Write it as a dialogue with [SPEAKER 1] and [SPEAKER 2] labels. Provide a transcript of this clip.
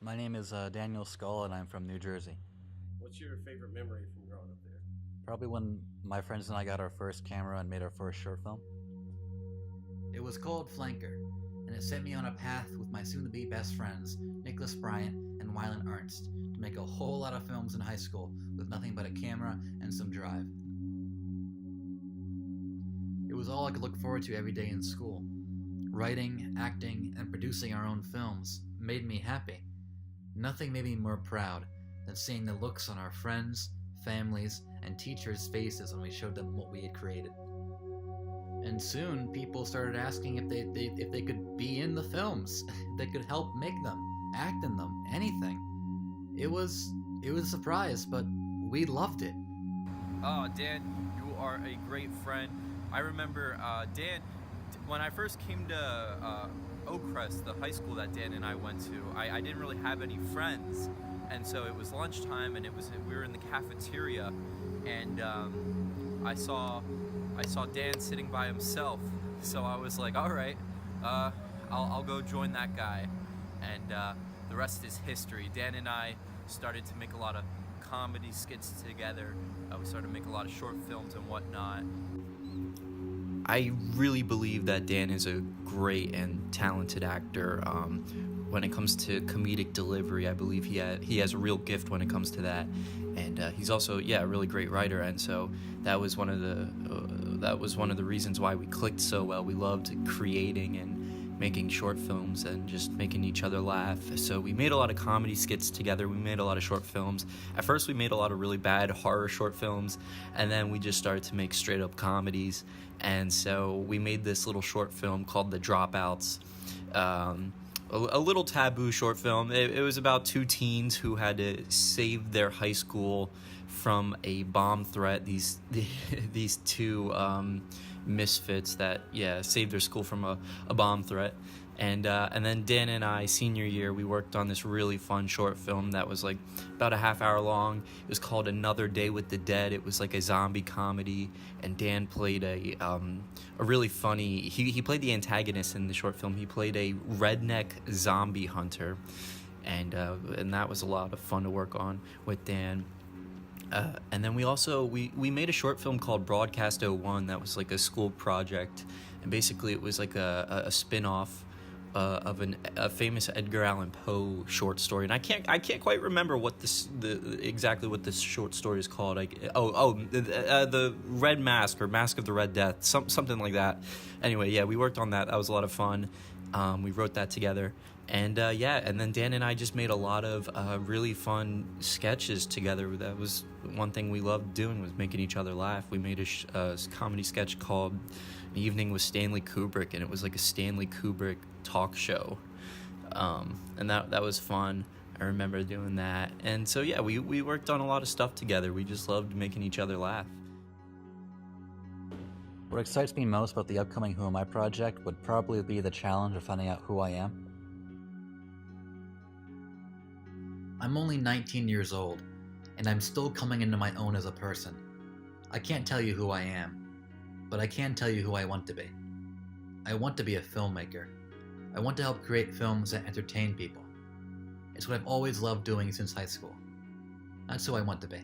[SPEAKER 1] My name is Daniel Skull, and I'm from New Jersey.
[SPEAKER 2] What's your favorite memory from growing up there?
[SPEAKER 1] Probably when my friends and I got our first camera and made our first short film. It was called Flanker, and it set me on a path with my soon-to-be best friends, Nicholas Bryant and Wyland Ernst, to make a whole lot of films in high school with nothing but a camera and some drive. It was all I could look forward to every day in school. Writing, acting, and producing our own films made me happy. Nothing made me more proud than seeing the looks on our friends, families, and teachers' faces when we showed them what we had created. And soon, people started asking if they could be in the films, if they could help make them, act in them, anything. It was a surprise, but we loved it.
[SPEAKER 3] Oh, Dan, you are a great friend. I remember, Dan, when I first came to Oakcrest, the high school that Dan and I went to, I didn't really have any friends. And so it was lunchtime, and we were in the cafeteria, and I saw Dan sitting by himself. So I was like, all right, I'll go join that guy. And the rest is history. Dan and I started to make a lot of comedy skits together. We started to make a lot of short films and whatnot. I really believe that Dan is a great and talented actor. When it comes to comedic delivery, I believe he has a real gift when it comes to that, and he's also a really great writer. And so that was one of the reasons why we clicked so well. We loved creating and making short films and just making each other laugh. So we made a lot of comedy skits together. We made a lot of short films. At first we made a lot of really bad horror short films, and then we just started to make straight up comedies. And so we made this little short film called The Dropouts. A little taboo short film. It was about two teens who had to save their high school from a bomb threat. These two misfits that saved their school from a bomb threat. And then Dan and I, senior year, we worked on this really fun short film that was like about a half hour long. It was called Another Day with the Dead. It was like a zombie comedy, and Dan played a really funny. He played the antagonist in the short film. He played a redneck zombie hunter, and that was a lot of fun to work on with Dan. And then we made a short film called Broadcast '01 that was like a school project, and basically it was like a spin-off of a famous Edgar Allan Poe short story, and I can't quite remember what exactly what this short story is called. The Red Mask, or Mask of the Red Death, something like that. Anyway, we worked on that. That was a lot of fun. We wrote that together, and then Dan and I just made a lot of really fun sketches together. That was one thing we loved doing, was making each other laugh. We made a comedy sketch called An Evening with Stanley Kubrick, and it was like a Stanley Kubrick talk show, and that was fun. I remember doing that, and so we worked on a lot of stuff together. We just loved making each other laugh.
[SPEAKER 1] What excites me most about the upcoming Who Am I project would probably be the challenge of finding out who I am. I'm only 19 years old, and I'm still coming into my own as a person. I can't tell you who I am, but I can tell you who I want to be. I want to be a filmmaker. I want to help create films that entertain people. It's what I've always loved doing since high school. That's who I want to be.